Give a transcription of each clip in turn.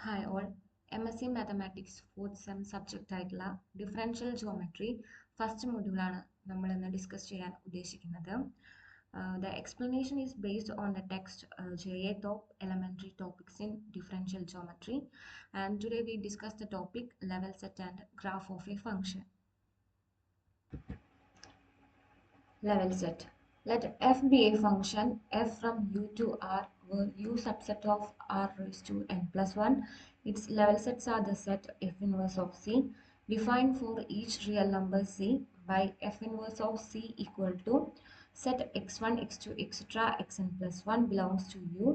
Hi all. MSc Mathematics fourth sem subject ആയിട്ടുള്ള differential geometry first മൊഡ്യൂളാണ് നമ്മൾ ഇന്ന് discuss ചെയ്യാൻ ഉദ്ദേശിക്കുന്നത്. The explanation is based on the text JA Top Elementary Topics in Differential Geometry, and today we discuss the topic level set and graph of a function. Level set. Let f be a function f from u to r where u subset of r raised to n plus 1. Its level sets are the set f inverse of c defined for each real number c by f inverse of c equal to set x1, x2, etc. xn plus 1 belongs to u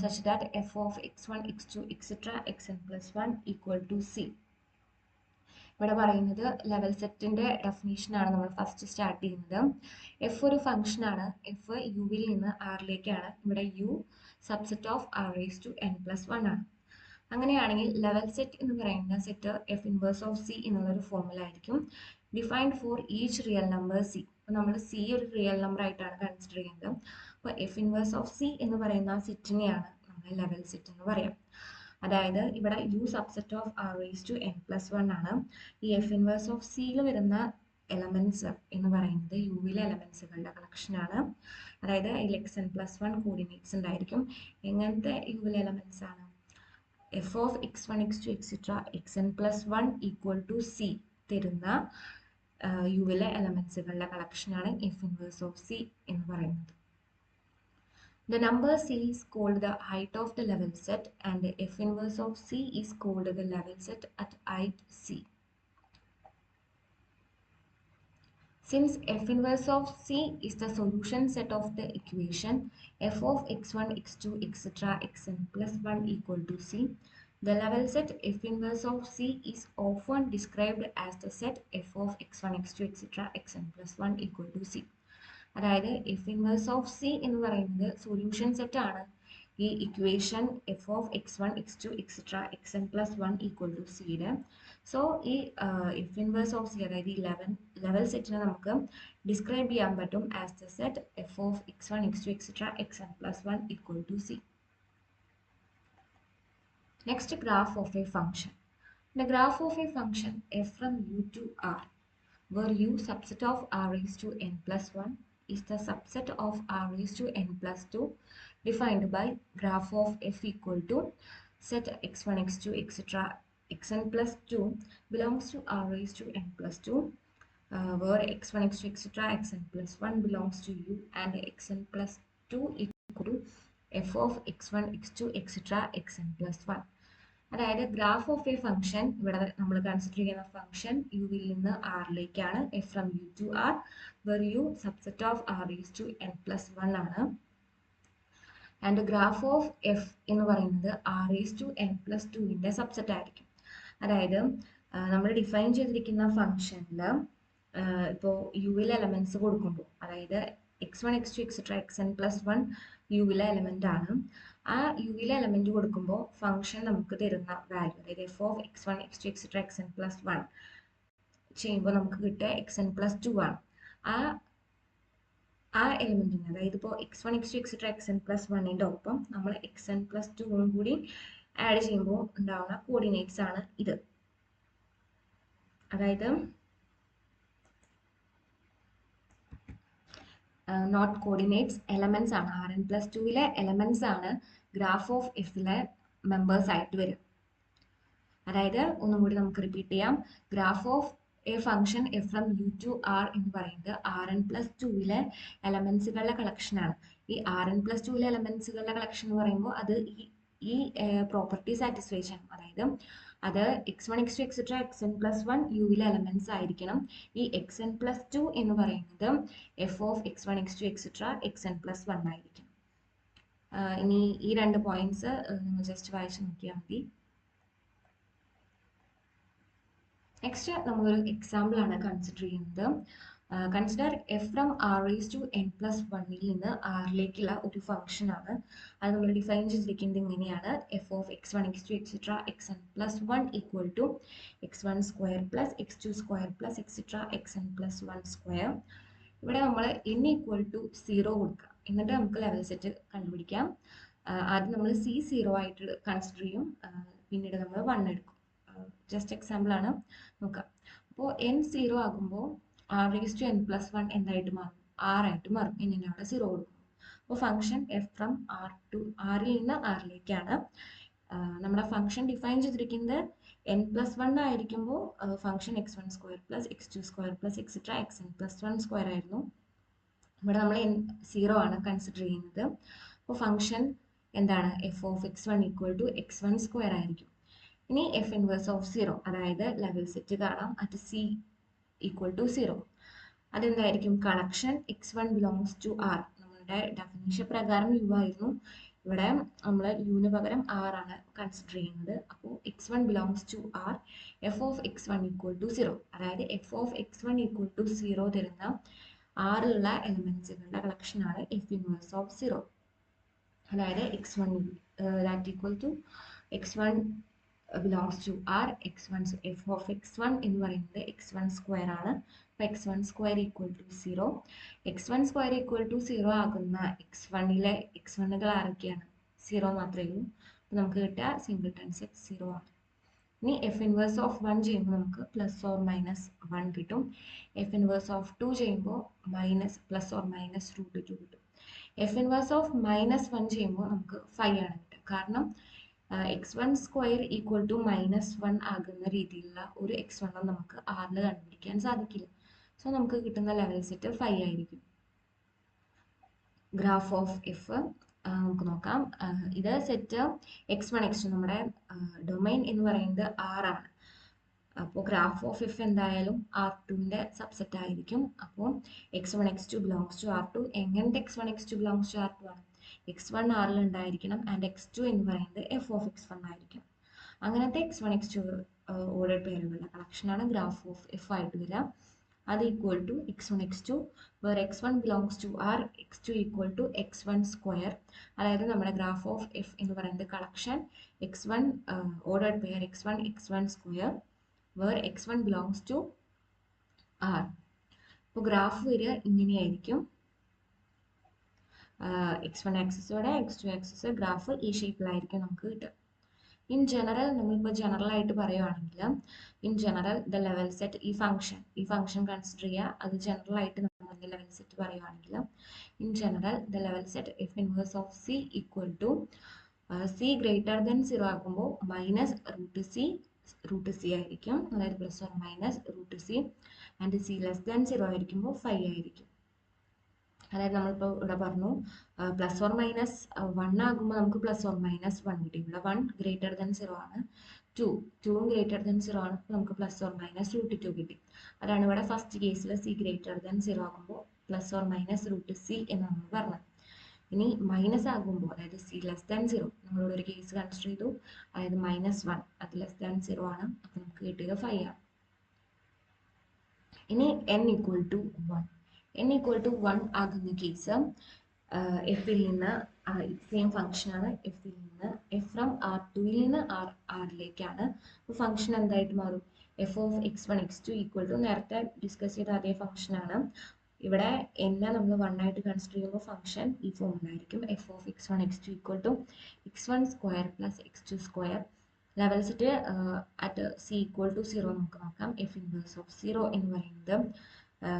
such that f of x1, x2, etc. xn plus 1 equal to c. ഇവിടെ പറയുന്നത് level സെറ്റിന്റെ ഡെഫിനേഷനാണ് നമ്മൾ first start ചെയ്യുന്നത്. F ഒരു ഫംഗ്ഷനാണ്. F യുവിൽ നിന്ന് ആറിലേക്കാണ്. ഇവിടെ U subset of R raise to N plus 1 ആണ്. അങ്ങനെയാണെങ്കിൽ ലെവൽ സെറ്റ് എന്ന് പറയുന്ന set F inverse of C എന്നുള്ളൊരു ഫോമിലായിരിക്കും. Defined for each real number C. അപ്പോൾ നമ്മൾ സി ഒരു റിയൽ നമ്പർ ആയിട്ടാണ് കൺസിഡർ ചെയ്യുന്നത്. അപ്പോൾ എഫ് ഇൻവേഴ്സ് ഓഫ് സി എന്ന് പറയുന്ന സെറ്റിനെയാണ് നമ്മൾ ലെവൽ സെറ്റ് എന്ന് പറയാം. അതായത് ഇവിടെ U subset of R raise to N plus 1 ആണ്. ഈ എഫ് ഇൻവേഴ്സ് ഓഫ് സിയിൽ വരുന്ന എലമെന്റ്സ് എന്ന് പറയുന്നത് യുവിലെ എലമെന്റ്സുകളുടെ കളക്ഷനാണ്. അതായത് അതിൽ എക്സ് എൻ പ്ലസ് 1 കോർഡിനേറ്റ്സ് ഉണ്ടായിരിക്കും. എങ്ങനത്തെ യുവിലെ എലമെന്റ്സ് ആണ്? F of x one X two etcetera X N plus 1 equal to c തരുന്ന യുവിലെ എലമെന്റ്സുകളുടെ കളക്ഷനാണ് എഫ് ഇൻവേഴ്സ് ഓഫ് സി എന്ന് പറയുന്നത്. The number c is called the height of the level set and the f inverse of c is called the level set at height c. Since f inverse of c is the solution set of the equation f of x1, x2, etc. xn plus 1 equal to c, the level set f inverse of c is often described as the set f of x1, x2, etc. xn plus 1 equal to c. അതായത് f inverse of c എന്ന് പറയുന്നത് solution set ആണ് ഈ equation f of x one X two etcetera X N plus 1 equal to സിയുടെ. So ഈ f inverse of c അതായത് ഈ level സെറ്റിനെ നമുക്ക് ഡിസ്ക്രൈബ് ചെയ്യാൻ പറ്റും as the set f of x one X two etcetera X N plus 1 equal to c. Next graph of a function. The graph of a function f from u to r where u subset of r raised to n plus 1 is the subset of r raised to n plus 2 defined by graph of f equal to set x1, x2, etc. xn plus 2 belongs to r raised to n plus 2 where x1, x2, etc. xn plus 1 belongs to u and xn plus 2 equal to f of x1, x2, etc. xn plus 1. അതായത് graph of a function ഇവിടെ നമ്മൾ consider ചെയ്യുന്ന function യുവിൽ നിന്ന് ആറിലേക്കാണ്. F from U to R where U subset of R is to N plus 1 ആണ്. And graph of F എന്ന് പറയുന്നത് R is to N plus 2ന്റെ സബ്സെറ്റ് ആയിരിക്കും. അതായത് നമ്മൾ ഡിഫൈൻ ചെയ്തിരിക്കുന്ന ഫംഗ്ഷനിൽ ഇപ്പോൾ യുവിലെ എലമെന്റ്സ് കൊടുക്കുമ്പോൾ അതായത് X one X two etcetera X N plus 1 യുവിലെ എലമെന്റ് ആണ്. ആ യുവിലെ എലമെന്റ് കൊടുക്കുമ്പോൾ ഫംഗ്ഷൻ നമുക്ക് തരുന്ന വാല്യൂ അതായത് F of x one X two etcetera X N plus 1 ചെയ്യുമ്പോൾ നമുക്ക് കിട്ടുക എക്സ് എൻ പ്ലസ് 2 ആണ്. ആ എലിമെന്റിന് അതായത് ഇപ്പോൾ X one X two etcetera X N plus 1ന്റെ ഒപ്പം നമ്മൾ എക്സ് എൻ പ്ലസ് 2 കൂടി ആഡ് ചെയ്യുമ്പോൾ ഉണ്ടാവുന്ന കോർഡിനേറ്റ്സ് ആണ് ഇത്. അതായത് നോട്ട് കോർഡിനേറ്റ്സ് എലമെന്റ്സ് ആണ്. ആർ എൻ പ്ലസ് 2ലെ എലമെന്റ്സ് ആണ് ഗ്രാഫ് ഓഫ് എഫിലെ മെമ്പേഴ്സ് ആയിട്ട് വരും. അതായത് ഒന്നും കൂടി നമുക്ക് റിപ്പീറ്റ് ചെയ്യാം. Graph of a function F from U to R എന്ന് പറയുന്നത് ആർ എൻ പ്ലസ് 2ലെ എലമെന്റ്സുകളുടെ കളക്ഷനാണ്. ഈ ആർ എൻ പ്ലസ് 2ലെ എലമെന്റ്സുകളുടെ കളക്ഷൻ എന്ന് പറയുമ്പോൾ അത് ഈ പ്രോപ്പർട്ടി സാറ്റിസ്ഫൈ ചെയ്യണം. അതായത് അത് X one X two etcetera X N plus 1 യുവിലെ എലമെന്റ്സ് ആയിരിക്കണം. ഈ എക്സ് എൻ പ്ലസ് 2 എന്ന് പറയുന്നത് F of x one X two etcetera X N plus 1 ആയിരിക്കും. ഇനി ഈ രണ്ട് പോയിന്റ്സ് നിങ്ങൾ ജസ്റ്റ് വായിച്ച് നോക്കിയാൽ മതി. നെക്സ്റ്റ് നമ്മളൊരു എക്സാമ്പിൾ ആണ് കൺസിഡർ ചെയ്യുന്നത്. Consider f from r raise to N plus 1ൽ നിന്ന് ആറിലേക്കുള്ള ഒരു ഫംഗ്ഷൻ ആണ്. അത് നമ്മൾ ഡിഫൈൻ ചെയ്തിരിക്കുന്നത് ഇങ്ങനെയാണ്. F of x one X two etcetera X N plus 1 equal to x one square plus x two square plus etcetera X N plus 1 square. ഇവിടെ നമ്മൾ n ഈക്വൽ ടു 0 കൊടുക്കുക. എന്നിട്ട് നമുക്ക് ലെവൽ സെറ്റ് കണ്ടുപിടിക്കാം. ആദ്യം നമ്മൾ സി 0 ആയിട്ട് consider ചെയ്യും, പിന്നീട് നമ്മൾ 1 എടുക്കും. ജസ്റ്റ് എക്സാമ്പിൾ ആണ്, നോക്കാം. അപ്പോൾ n 0 ആകുമ്പോൾ r⁻n+1 എന്തായിട്ട് മാറും? r ആയിട്ട് മാറും. n ന് അവിടെ 0 കൊടുക്കും. അപ്പോൾ ഫംഗ്ഷൻ f ഫ്രം r ൽ നിന്ന് r ലേക്കാണ്. നമ്മുടെ ഫംഗ്ഷൻ ഡിഫൈൻ ചെയ്തിരിക്കുന്നത് n+1 ആയിരിക്കുമ്പോൾ function x1² + x2² + etcetera xn+1² ആയിരുന്നു. ഇവിടെ നമ്മൾ 0 ആണ് കൺസിഡർ ചെയ്യുന്നത്. അപ്പോൾ ഫംഗ്ഷൻ എന്താണ്? f(x1) = x1² ആയിരിക്കും. ഇനി f ഇൻവേഴ്സ് ഓഫ് 0, അതായത് ലെവൽ സെറ്റ് കാണാം അറ്റ് c = 0. അതെന്തായിരിക്കും? Collection x1 belongs to r. നമ്മളുടെ ഡെഫിനിഷൻ പ്രകാരം u ആയിരുന്നു. ഇവിടെ നമ്മൾ യുവിന് പകരം r ആണ് കൺസിഡർ ചെയ്യുന്നത്. അപ്പോൾ x1 belongs to r, f(x1) = 0. അതായത് f(x1) = 0 തരുന്ന ആറിലുള്ള എലിമെന്റ്സുകളുടെ കളക്ഷനാണ് f ഇൻവേഴ്സ് ഓഫ് 0. അതായത് x1 x1 belongs to r, f(x1) എന്ന് പറയുന്നത് x1² ആണ്. അപ്പോൾ x1² = 0. x1² = 0 ആകുന്ന x1ലെ x1കൾ ആരൊക്കെയാണ്? 0 മാത്രമേ ഉള്ളൂ. അപ്പോൾ നമുക്ക് കിട്ടുക സിംഗിൾട്ടൺ സെറ്റ് 0 ആണ്. ഇനി f ഇൻവേഴ്സ് ഓഫ് 1 ചെയ്യുമ്പോൾ നമുക്ക് +or-1 കിട്ടും. f ഇൻവേഴ്സ് ഓഫ് 2 ചെയ്യുമ്പോൾ ±√2 കിട്ടും. f ഇൻവേഴ്സ് ഓഫ് -1 ചെയ്യുമ്പോൾ നമുക്ക് 5 ആണ് കിട്ടുക. കാരണം x1² = -1 ആകുന്ന രീതിയിലുള്ള ഒരു x1 നമുക്ക് r ൽ കണ്ടുപിടിക്കാൻ സാധിക്കില്ല. സോ നമുക്ക് കിട്ടുന്ന ലെവൽ സെറ്റ് 5 ആയിരിക്കും. ഗ്രാഫ് ഓഫ് എഫ് നമുക്ക് നോക്കാം. ഇത് സെറ്റ് x1 x2, നമ്മുടെ ഡൊമൈൻ എന്ന് പറയുന്നത് r ആണ്. അപ്പോൾ ഗ്രാഫ് ഓഫ് എഫ് എന്തായാലും R2ന്റെ സബ്സെറ്റ് ആയിരിക്കും. അപ്പോൾ x1 x2 belongs to R2. എങ്ങനത്തെ x1 x2 belongs to R2 ആണ്? x1 r ൽ ഉണ്ടായിരിക്കണം ആൻഡ് x2 എന്ന് പറയുന്നത് f(x1) ആയിരിക്കണം. അങ്ങനത്തെ x1 x2 ഓർഡർ പേരുകളുടെ കളക്ഷനാണ് ഗ്രാഫ് ഓഫ് എഫ് ആയിട്ട് വരിക. അത് equal to x1 x2 where x1 belongs to r, x2 = x1². അതായത് നമ്മുടെ ഗ്രാഫ് ഓഫ് എഫ് എന്ന് പറയുന്നത് collection x1 order pair x1 x1² where x1 belongs to r. അപ്പോൾ ഗ്രാഫ് വരിക ഇങ്ങനെയായിരിക്കും. x1 ആക്സിസോടെ x2 ആക്സിസ് ഗ്രാഫ് ഈ ഷേപ്പിലായിരിക്കും നമുക്ക് കിട്ടുക. ഇൻ ജനറൽ നമ്മളിപ്പോൾ ജനറൽ ആയിട്ട് പറയുകയാണെങ്കിൽ in general the level set ഈ ഫംഗ്ഷൻ കൺസിഡർ ചെയ്യുക. അത് ജനറൽ ആയിട്ട് നമ്മൾ ലെവൽ സെറ്റ് പറയുകയാണെങ്കിൽ in general the level set F inverse of c = c greater than 0 ആകുമ്പോൾ -√c ആയിരിക്കും, അതായത് +or-√c, and c less than 0 ആയിരിക്കുമ്പോൾ 5 ആയിരിക്കും. അതായത് നമ്മളിപ്പോൾ ഇവിടെ പറഞ്ഞു +or-1 ആകുമ്പോൾ നമുക്ക് +or-1 കിട്ടി. ഇവിടെ 1 greater than 0 ആണ്, 2 greater than 0 ആണ്, നമുക്ക് +or-√2 കിട്ടി. അതാണ് ഇവിടെ ഫസ്റ്റ് കേസിൽ c greater than 0 ആകുമ്പോൾ +or-√c എന്ന് നമ്മൾ പറഞ്ഞത്. ഇനി മൈനസ് ആകുമ്പോൾ, അതായത് c less than 0, നമ്മളിവിടെ ഒരു കേസ് കൺസിഡർ ചെയ്തു, അതായത് -1, അത് less than 0 ആണ്. അപ്പോൾ നമുക്ക് കിട്ടിയത് 5 ആണ്. ഇനി n = 1 ആകുന്ന കേസ് എഫിൽ നിന്ന് സെയിം ഫംഗ്ഷനാണ്, എഫിൽ നിന്ന് എഫ് ഫ്രം R2ൽ നിന്ന് ആറിലേക്കാണ്. അപ്പോൾ ഫംഗ്ഷൻ എന്തായിട്ട് മാറും? f(x1 x2) = നേരത്തെ ഡിസ്കസ് ചെയ്ത അതേ ഫംഗ്ഷനാണ്. ഇവിടെ എന്നെ നമ്മൾ 1 ആയിട്ട് കൺസിഡർ ചെയ്യുമ്പോൾ ഫംഗ്ഷൻ ഈ ഫോമിലായിരിക്കും. f(x1 x2) = x1² + x2². Level set at c = 0 നമുക്ക് നോക്കാം. f ഇൻവേഴ്സ് ഓഫ് 0 എന്ന് പറയുന്നത്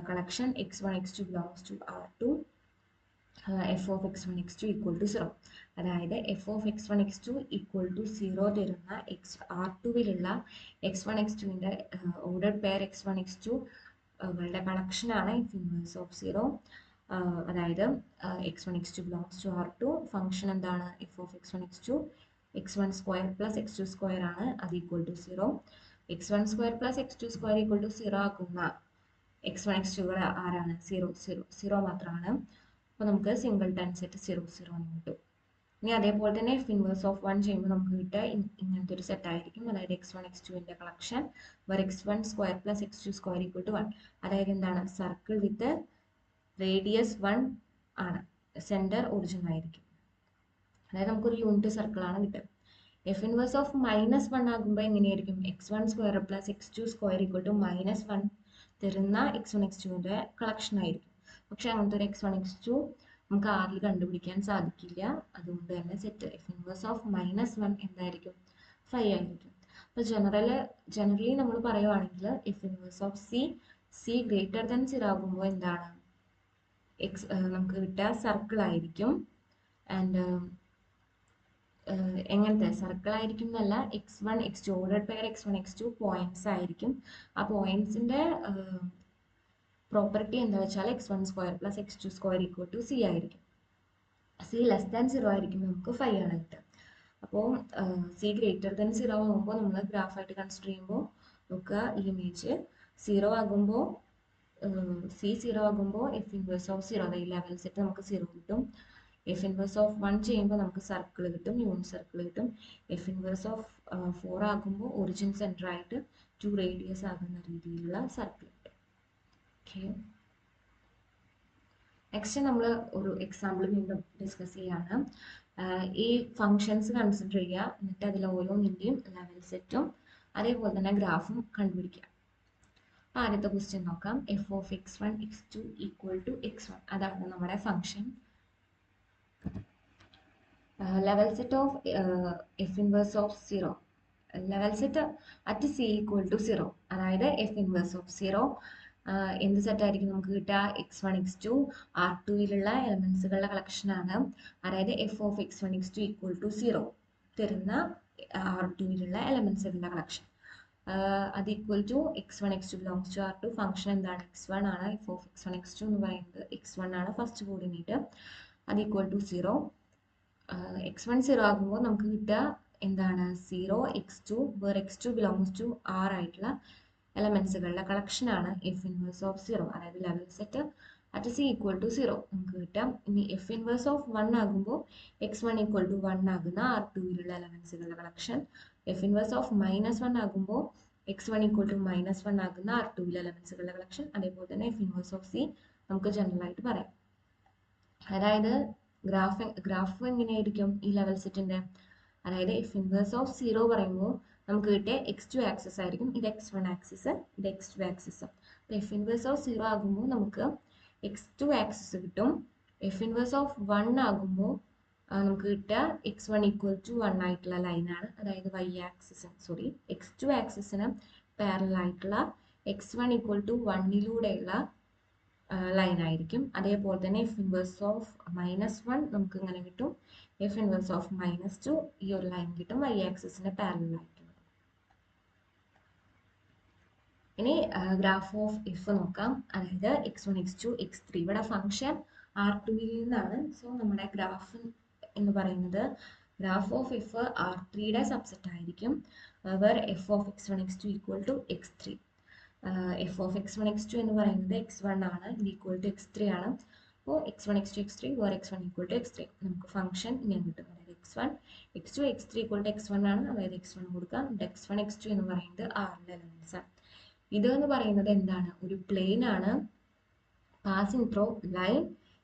collection x1 x2 belongs to R2, f(x1 x2) = 0. അതായത് f(x1 x2) = 0 തരുന്ന R2വിലുള്ള x1 x2ന്റെ order pair x1 x2 കളുടെ കളക്ഷനാണ് f ഇൻവേഴ്സ് ഓഫ് 0. അതായത് x1 x2 belongs to R2. Function എന്താണ്? f(x1 x2) x1² + x2² ആണ്, അത് = 0. x1² + x2² = 0 ആക്കുന്ന x1 x2കൾ ആരാണ്? 0 മാത്രമാണ്. അപ്പോൾ നമുക്ക് സിംഗിൾട്ടൺ സെറ്റ് 0 0 എന്ന് കിട്ടും. ഇനി അതേപോലെ തന്നെ f ഇൻവേഴ്സ് ഓഫ് 1 ചെയ്യുമ്പോൾ നമുക്ക് കിട്ടുക ഇങ്ങനത്തെ ഒരു സെറ്റ് ആയിരിക്കും. അതായത് x1 x2ന്റെ collection where x1² + x2² = 1. അതായത് എന്താണ്? സർക്കിൾ വിത്ത് റേഡിയസ് 1 ആണ്, സെന്റർ ഒറിജിൻ ആയിരിക്കും. അതായത് നമുക്കൊരു യൂണിറ്റ് സർക്കിൾ ആണ് കിട്ടുക. f ഇൻവേഴ്സ് ഓഫ് -1 ആകുമ്പോൾ എങ്ങനെയായിരിക്കും? x1² + x2² = -1 തരുന്ന x1 x2ന്റെ കളക്ഷൻ ആയിരിക്കും. പക്ഷെ അങ്ങനത്തെ ഒരു x1 x2 നമുക്ക് ആറിൽ കണ്ടുപിടിക്കാൻ സാധിക്കില്ല. അതുകൊണ്ട് തന്നെ സെറ്റ് എഫ് ഇൻവേഴ്സ് ഓഫ് -1 എന്തായിരിക്കും? 5 ആയിരിക്കും. അപ്പോൾ ജനറലി നമ്മൾ പറയുവാണെങ്കിൽ F inverse of C greater than 0 ആകുമ്പോൾ എന്താണ്? നമുക്ക് കിട്ടുക സർക്കിൾ ആയിരിക്കും. ആൻഡ് എങ്ങനത്തെ സർക്കിൾ ആയിരിക്കും എന്നല്ല, x1 x2 ordered pair x1 x2 points ആയിരിക്കും. ആ പോയിന്റ്സിന്റെ പ്രോപ്പർട്ടി എന്താ വെച്ചാൽ x1² + x2² = c ആയിരിക്കും. c ലെസ് ദാൻ 0 ആയിരിക്കും നമുക്ക് 5 ആണ് കിട്ടുക. അപ്പോൾ c ഗ്രേറ്റർ ദാൻ 0 ആകുമ്പോൾ നമ്മൾ ഗ്രാഫായിട്ട് കൺസിഡർ ചെയ്യുമ്പോൾ നോക്കുക, ഈ ഇമേജ് 0 ആകുമ്പോൾ c 0 ആകുമ്പോൾ എഫ് ഇൻവേഴ്സ് ഓഫ് 0 അതായത് ലെവൽ സെറ്റ് നമുക്ക് 0 കിട്ടും. എഫ് ഇൻവേഴ്സ് ഓഫ് 1 ചെയ്യുമ്പോൾ നമുക്ക് സർക്കിൾ കിട്ടും, യൂണിറ്റ് സർക്കിൾ കിട്ടും. എഫ് ഇൻവേഴ്സ് ഓഫ് 4 ആകുമ്പോൾ ഒറിജിൻ സെൻറ്റർ ആയിട്ട് 2 റേഡിയസ് ആകുന്ന രീതിയിലുള്ള സർക്കിൾ കിട്ടും. ഓക്കെ, നെക്സ്റ്റ് നമ്മൾ ഒരു എക്സാമ്പിൾ വീണ്ടും ഡിസ്കസ് ചെയ്യാണ്. ഈ ഫങ്ഷൻസ് കൺസിഡർ ചെയ്യുക, എന്നിട്ട് അതിൽ ഓരോന്നിൻ്റെയും ലെവൽ സെറ്റും അതേപോലെ തന്നെ ഗ്രാഫും കണ്ടുപിടിക്കുക. ആദ്യത്തെ ക്വസ്റ്റ്യൻ നോക്കാം. F of x1 x2 = x1 അതാണ് നമ്മുടെ function. Level set of F inverse of 0, level set at c = 0, അതായത് എഫ് ഇൻവേഴ്സ് ഓഫ് 0 എന്ത് സെറ്റ് ആയിരിക്കും നമുക്ക് കിട്ടുക? x1 x2 R2യിലുള്ള എലമെന്റ്സുകളുടെ കളക്ഷൻ ആണ്. അതായത് എഫ് ഓഫ് x1 x2 = 0 തരുന്ന R2യിലുള്ള എലമെന്റ്സുകളുടെ കളക്ഷൻ. അത് equal to x1 x2 belongs to R2. Function എന്താണ്? x1 ആണ്. എഫ് ഓഫ് x1 x2 എന്ന് പറയുന്നത് x1 ആണ് ഫസ്റ്റ് കോർഡിനേറ്റ്. അത് ഈക്വൽ ടു 0. x1 0 ആകുമ്പോൾ നമുക്ക് കിട്ടുക എന്താണ്? 0 x2 where x2 belongs to R ആയിട്ടുള്ള എലമെന്റ്സുകളുടെ കളക്ഷൻ ആണ് എഫ് ഇൻവേഴ്സ് ഓഫ് 0, അതായത് ലെവൽ സെറ്റ് അറ്റ് c = 0 നമുക്ക് കിട്ടാം. ഇനി എഫ് ഇൻവേഴ്സ് ഓഫ് 1 ആകുമ്പോൾ x1 = 1 ആകുന്ന R2യിലുള്ള എലമെന്റ്സുകളുടെ കളക്ഷൻ. എഫ് ഇൻവേഴ്സ് ഓഫ് -1 ആകുമ്പോൾ x1 = -1 ആകുന്ന R2യിലെ എലമെന്റ്സുകളുടെ കളക്ഷൻ. അതേപോലെ തന്നെ എഫ് ഇൻവേഴ്സ് ഓഫ് c നമുക്ക് ജനറൽ ആയിട്ട് പറയാം. അതായത് ഗ്രാഫ് എങ്ങനെയായിരിക്കും ഈ ലെവൽ സെറ്റിന്റെ? അതായത് എഫ് ഇൻവേഴ്സ് ഓഫ് 0 പറയുമ്പോൾ നമുക്ക് കിട്ടിയ x2 ആക്സിസ് ആയിരിക്കും, ഇത് x1 ആക്സിസ്, ഇത് x2 ആക്സിസ്. അപ്പോൾ എഫ് ഇൻവേഴ്സ് ഓഫ് 0 ആകുമ്പോൾ നമുക്ക് x2 ആക്സിസ് കിട്ടും. എഫ് ഇൻവേഴ്സ് ഓഫ് 1 ആകുമ്പോൾ നമുക്ക് കിട്ടുക x1 = 1 ആയിട്ടുള്ള ലൈനാണ്, അതായത് x2 ആക്സിസിന് പാരലൽ ആയിട്ടുള്ള x1 = 1യിലൂടെയുള്ള ലൈൻ ആയിരിക്കും. അതേപോലെ തന്നെ എഫ് ഇൻവേഴ്സ് ഓഫ് -1 നമുക്ക് ഇങ്ങനെ കിട്ടും. എഫ് ഇൻവേഴ്സ് ഓഫ് -2 ഈ ഒരു ലൈൻ കിട്ടും, y ആക്സിസിന് പാരലൽ ആയിട്ട്. ഇനി ഗ്രാഫ് ഓഫ് എഫ് നോക്കാം. അതായത് x1 x2 x3 ഇവിടെ ഫംഗ്ഷൻ R2യിൽ നിന്നാണ്. സോ നമ്മുടെ ഗ്രാഫ് എന്ന് പറയുന്നത് ഗ്രാഫ് ഓഫ് എഫ് R3യുടെ സബ്സെറ്റ് ആയിരിക്കും. Where f of x1 x2 = x3. F of x1 x2 എന്ന് പറയുന്നത് x1 ആണ്, ഇത് ഈക്വൽ ടു x3 ആണ്. അപ്പോൾ x1 x2 x3 where x1 = x3 നമുക്ക് ഫംഗ്ഷൻ ഇങ്ങനെ കിട്ടും. അതായത് x1 x2 x3 = x1 ആണ്, അതായത് x1 കൊടുക്കാം. x1 x2 എന്ന് പറയുന്നത് ആറിലെ എലമെന്റ്സ് ആണ്. ഇത് എന്ന് പറയുന്നത് എന്താണ്? ഒരു പ്ലെയിൻ ആണ്. Passing through line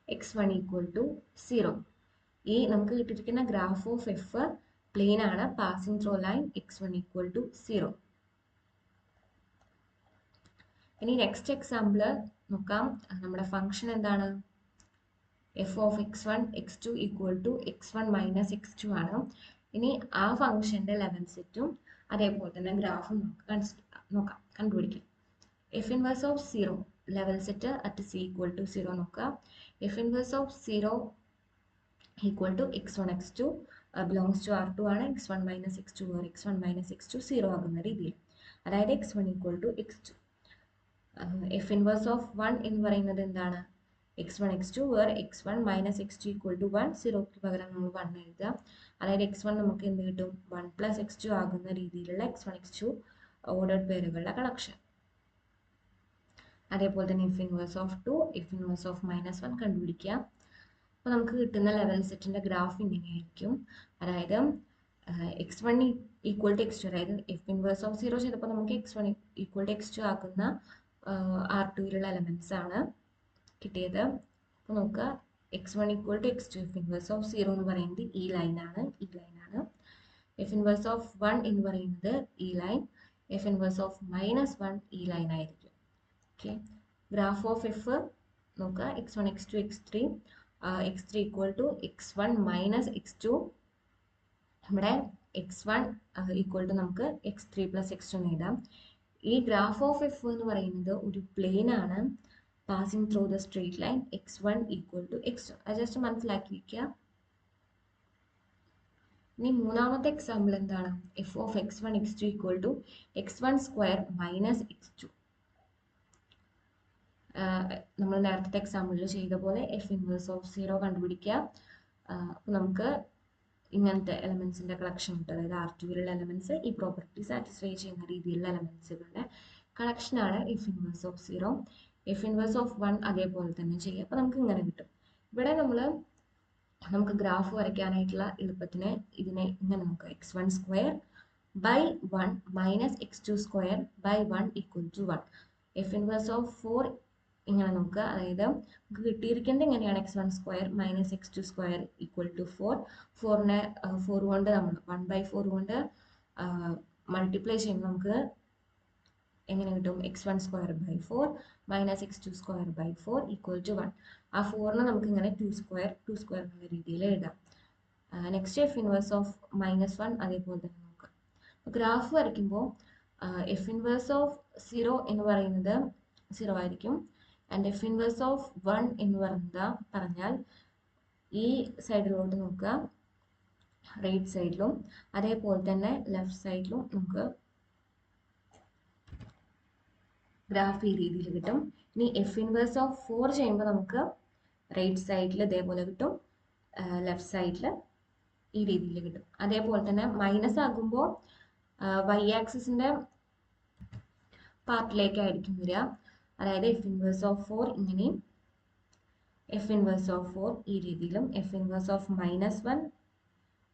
x1 = 0. ഈ നമുക്ക് കിട്ടിയിരിക്കുന്ന ഗ്രാഫ് ഓഫ് എഫ് പ്ലെയിൻ ആണ്. Passing through line x1 = 0. ഇനി നെക്സ്റ്റ് എക്സാമ്പിൾ നോക്കാം. നമ്മുടെ ഫംഗ്ഷൻ എന്താണ്? F of x1 x2 = x1 - x2 ആണ്. ഇനി ആ ഫംഗ്ഷന്റെ ലെവൽ സെറ്റും അതേപോലെ തന്നെ ഗ്രാഫും നമുക്ക് നോക്കാം, കണ്ടുപിടിക്കാം. F inverse of 0 level set at c = 0 നോക്കുക. F inverse of 0 = x1 x2 belongs to R2 ആണ്. x1 - x2 where x1 - x2 0 ആകുന്ന രീതിയിൽ, അതായത് x1 = x2. F inverse of 1 എന്ന് പറയുന്നത് എന്താണ്? x1 x2 where x1 - x2 = 1, 0ക്ക് പകരം നമ്മൾ 1 എഴുതുക. അതായത് x1 നമുക്ക് എന്ത് കിട്ടും? 1 + x2 ആകുന്ന രീതിയിലുള്ള x1 x2 ഓർഡേഡ് പേരുകളുടെ കളക്ഷൻ. അതേപോലെ തന്നെ F inverse of 2, F inverse of -1 കണ്ടുപിടിക്കുക. അപ്പോൾ നമുക്ക് കിട്ടുന്ന ലെവൽ സെറ്റിന്റെ ഗ്രാഫ് ഇങ്ങനെയായിരിക്കും. അതായത് x1 = x2, അതായത് എഫ് ഇൻവേഴ്സ് ഓഫ് 0 ചെയ്തപ്പോൾ നമുക്ക് x1 = x2 ആക്കുന്ന R2യിലുള്ള എലമെന്റ്സ് ആണ് കിട്ടിയത്. അപ്പോൾ നോക്കുക, x1 = x2, F inverse of 0 എന്ന് പറയുന്നത് ഈ ലൈനാണ്. എഫ് ഇൻവേഴ്സ് ഓഫ് 1 എന്ന് പറയുന്നത് ഈ ലൈൻ. എഫ് ഇൻവേഴ്സ് ഓഫ് -1 ഈ ലൈൻ ആയിരിക്കും. ഓക്കെ, ഗ്രാഫ് ഓഫ് എഫ് നോക്കുക. x1 x2 x3 x3 equal to x1 minus x2. ഇവിടെ x1 equal to നമുക്ക് x3 plus x2 എന്ന് എഴുതാം. ഈ ഗ്രാഫ് ഓഫ് എഫ് എന്ന് പറയുന്നത് ഒരു പ്ലെയിൻ ആണ് passing through the straight line x1 equal to x2. അത് ജസ്റ്റ് മനസ്സിലാക്കി വയ്ക്കുക. ഇനി മൂന്നാമത്തെ എക്സാമ്പിൾ എന്താണ്? F of x1 x2 equal to x1 square minus x2. നമ്മൾ നേരത്തെ എക്സാമ്പിളിൽ ചെയ്ത പോലെ എഫ് ഇൻവേഴ്സ് ഓഫ് 0 കണ്ടുപിടിക്കുക. അപ്പോൾ നമുക്ക് ഇങ്ങനത്തെ എലമെന്റ്സിന്റെ കളക്ഷൻ ഉണ്ട്. അതായത് R2ലുള്ള എലമെന്റ്സ് ഈ പ്രോപ്പർട്ടി സാറ്റിസ്ഫൈ ചെയ്യുന്ന രീതിയിലുള്ള എലമെന്റ്സുകളുടെ കളക്ഷനാണ് F inverse of 0. F inverse of 1 അതേപോലെ തന്നെ ചെയ്യുക. അപ്പോൾ നമുക്ക് ഇങ്ങനെ കിട്ടും. ഇവിടെ നമുക്ക് ഗ്രാഫ് വരയ്ക്കാനായിട്ടുള്ള എളുപ്പത്തിന് ഇതിനെ ഇങ്ങനെ നോക്കുക. x1 square by 1 minus x2 square by 1 equal to 1. F inverse of 4 ഇങ്ങനെ നോക്കുക. അതായത് നമുക്ക് കിട്ടിയിരിക്കേണ്ടത് എങ്ങനെയാണ്? x1 square minus x2 square equal to 4. 4 കൊണ്ട് നമ്മൾ 1/4 കൊണ്ട് മൾട്ടിപ്ലൈ ചെയ്യുമ്പോൾ നമുക്ക് എങ്ങനെ കിട്ടും? x1 square by 4 minus x2 square by 4 equal to 1. ആ 4നെ നമുക്ക് ഇങ്ങനെ 2 സ്ക്വയർ എന്നുള്ള രീതിയിൽ എഴുതാം. നെക്സ്റ്റ് എഫ് ഇൻവേഴ്സ് ഓഫ് -1 അതേപോലെ തന്നെ നോക്കാം. ഗ്രാഫ് വരയ്ക്കുമ്പോൾ എഫ് ഇൻവേഴ്സ് ഓഫ് 0 എന്ന് പറയുന്നത് 0 ആയിരിക്കും. ആൻഡ് എഫ് ഇൻവേഴ്സ് ഓഫ് 1 എന്ന് പറഞ്ഞാൽ ഈ സൈഡിലോട്ട് നോക്കുക, റൈറ്റ് സൈഡിലും അതേപോലെ തന്നെ ലെഫ്റ്റ് സൈഡിലും നമുക്ക് ഗ്രാഫ് ഈ രീതിയിൽ കിട്ടും. ഇനി എഫ് ഇൻവേഴ്സ് ഓഫ് 4 ചെയ്യുമ്പോൾ നമുക്ക് റൈറ്റ് സൈഡിൽ ഇതേപോലെ കിട്ടും, ലെഫ്റ്റ് സൈഡിൽ ഈ രീതിയിൽ കിട്ടും. അതേപോലെ തന്നെ മൈനസ് ആകുമ്പോൾ y ആക്സിസിന്റെ പാർട്ടിലേക്കായിരിക്കും വരിക. അതായത് എഫ് ഇൻവേഴ്സ് ഓഫ് 4 ഇങ്ങനെയും എഫ് ഇൻവേഴ്സ് ഓഫ് 4 ഈ രീതിയിലും എഫ് ഇൻവേഴ്സ് ഓഫ് -1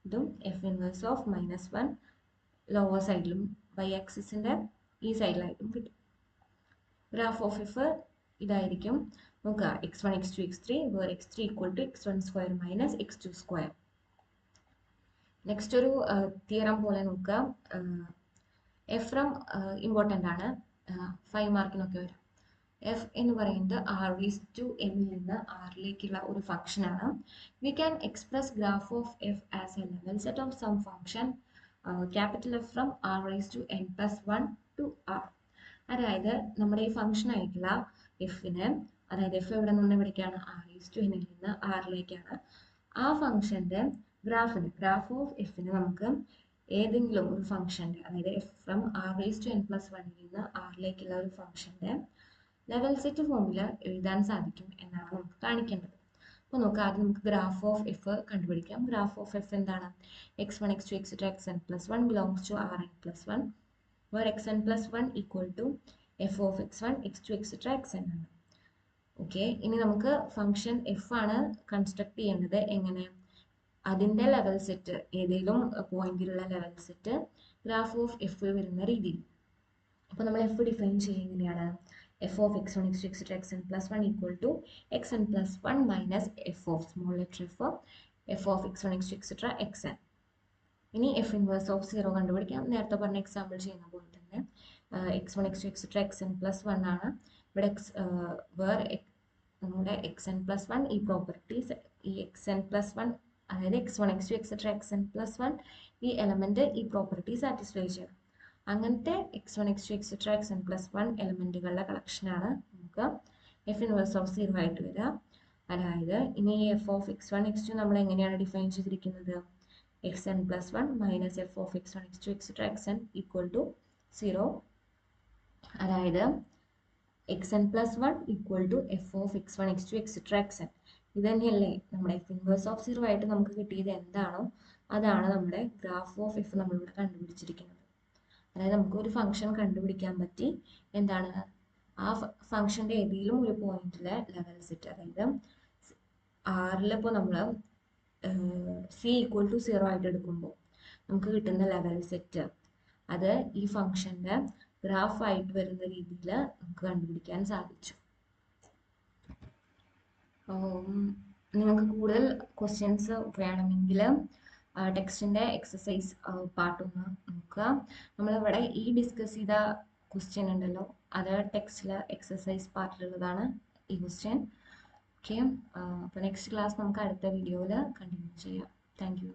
ഇതും എഫ് ഇൻവേഴ്സ് ഓഫ് -1 ലോവർ സൈഡിലും y ആക്സിസിന്റെ ഈ സൈഡിലായിട്ടും കിട്ടും. ഗ്രാഫ് ഓഫ് എഫ് ഇതായിരിക്കും. നോക്കുക, x1 x2 x3 where x3 equal to x1 square minus x2 square. Next ഒരു തിയറം പോലെ നോക്കുക. എഫ് ഫ്രം ഇമ്പോർട്ടൻ്റ് ആണ്, 5 മാർക്കിനൊക്കെ വരും. എഫ് എന്ന് പറയുന്നത് r⁴n നിന്ന് ആറിലേക്കുള്ള ഒരു ഫംഗ്ഷൻ ആണ്. We can express graph of f as a level set of some function capital f from r⁴n+1 to r. അതായത് നമ്മുടെ ഈ ഫംഗ്ഷൻ ആയിട്ടുള്ള എഫിന്, അതായത് എഫ് എവിടെ നിന്ന് എവിടേക്കാണ്? r⁴n നിന്ന് ആറിലേക്കാണ്. ആ ഫംഗ്ഷന്റെ ഗ്രാഫ് ഓഫ് എഫിന് നമുക്ക് ഏതെങ്കിലും ഒരു ഫംഗ്ഷന്റെ, അതായത് എഫ് ഫ്രം r⁴n+1 നിന്ന് ആറിലേക്കുള്ള ഒരു ഫംഗ്ഷന്റെ ലെവൽ സെറ്റ് ഫോമിൽ എഴുതാൻ സാധിക്കും എന്നാണ് നമുക്ക് കാണിക്കേണ്ടത്. അപ്പോൾ നോക്കുക, ആദ്യം നമുക്ക് ഗ്രാഫ് ഓഫ് എഫ് കണ്ടുപിടിക്കാം. ഗ്രാഫ് ഓഫ് എഫ് എന്താണ്? x1 x2 etc. xn+1 belongs to Rn+1 where xn+1 equal to f of x1 x2 etc. xn ആണ്. ഓക്കെ, ഇനി നമുക്ക് ഫംഗ്ഷൻ എഫ് ആണ് കൺസ്ട്രക്ട് ചെയ്യേണ്ടത്. എങ്ങനെ? അതിൻ്റെ ലെവൽ സെറ്റ്, ഏതെങ്കിലും പോയിന്റിലുള്ള level set graph of F വരുന്ന രീതിയിൽ. അപ്പോൾ നമ്മൾ എഫ് ഡിഫൈൻ ചെയ്യുക എങ്ങനെയാണ്? F of x1 x2 etc. xn+1 equal to xn+1 minus f of small letter f of x1 x2 etc. xn. ഇനി എഫ് ഇൻവേഴ്സ് ഓഫ് 0 കണ്ടുപിടിക്കാം. നേരത്തെ പറഞ്ഞ എക്സാമ്പിൾ ചെയ്യുന്ന പോലെ തന്നെ x1 x2 etc. xn+1 ആണ്. ഇവിടെ നമ്മുടെ xn+1 ഈ പ്രോപ്പർട്ടീസ്, ഈ xn+1 അതായത് x1 x2 etc. xn+1 ഈ എലമെന്റ് ഈ പ്രോപ്പർട്ടി സാറ്റിസ്ഫൈ ചെയ്യണം. അങ്ങനത്തെ x1 x2 etc. xn+1 എലമെന്റുകളുടെ കളക്ഷനാണ് നമുക്ക് എഫ് ഇൻവേഴ്സ് ഓഫ് 0 ആയിട്ട് വരിക. അതായത് ഇനി എഫ് ഓഫ് x1 x2 നമ്മൾ എങ്ങനെയാണ് ഡിഫൈൻ ചെയ്തിരിക്കുന്നത്? xn+1 minus f of x1 x2 etc. xn equal to 0. അതായത് xn+1 equal to f of x1 x2 etc. xn. ഇത് തന്നെയല്ലേ നമ്മുടെ എഫ് ഇൻവേഴ്സ് ഓഫ് 0 ആയിട്ട് നമുക്ക് കിട്ടിയത് എന്താണോ അതാണ് നമ്മുടെ ഗ്രാഫ് ഓഫ് എഫ് നമ്മളിവിടെ കണ്ടുപിടിച്ചിരിക്കുന്നത്. അതായത് നമുക്ക് ഒരു ഫംഗ്ഷൻ കണ്ടുപിടിക്കാൻ പറ്റി. എന്താണ്? ആ ഫംഗ്ഷന്റെ ഏതെങ്കിലും ഒരു പോയിന്റിലെ ലെവൽ സെറ്റ്, അതായത് ആറിലിപ്പോൾ നമ്മൾ c equal to 0 ആയിട്ട് എടുക്കുമ്പോൾ നമുക്ക് കിട്ടുന്ന ലെവൽ സെറ്റ് അത് ഈ ഫംഗ്ഷന്റെ ഗ്രാഫ് ആയിട്ട് വരുന്ന രീതിയിൽ നമുക്ക് കണ്ടുപിടിക്കാൻ സാധിച്ചു. നിങ്ങൾക്ക് കൂടുതൽ ക്വസ്റ്റ്യൻസ് വേണമെങ്കിൽ ടെക്സ്റ്റിന്റെ എക്സസൈസ് പാർട്ട് ഒന്ന് നോക്കുക. നമ്മളിവിടെ ഈ ഡിസ്കസ് ചെയ്ത ക്വസ്റ്റ്യൻ ഉണ്ടല്ലോ, അത് ടെക്സ്റ്റിലെ എക്സസൈസ് പാർട്ടിലുള്ളതാണ് ഈ ക്വസ്റ്റ്യൻ. ഓക്കെ, അപ്പോൾ നെക്സ്റ്റ് ക്ലാസ് നമുക്ക് അടുത്ത വീഡിയോയിൽ കണ്ടിന്യൂ ചെയ്യാം. Thank you.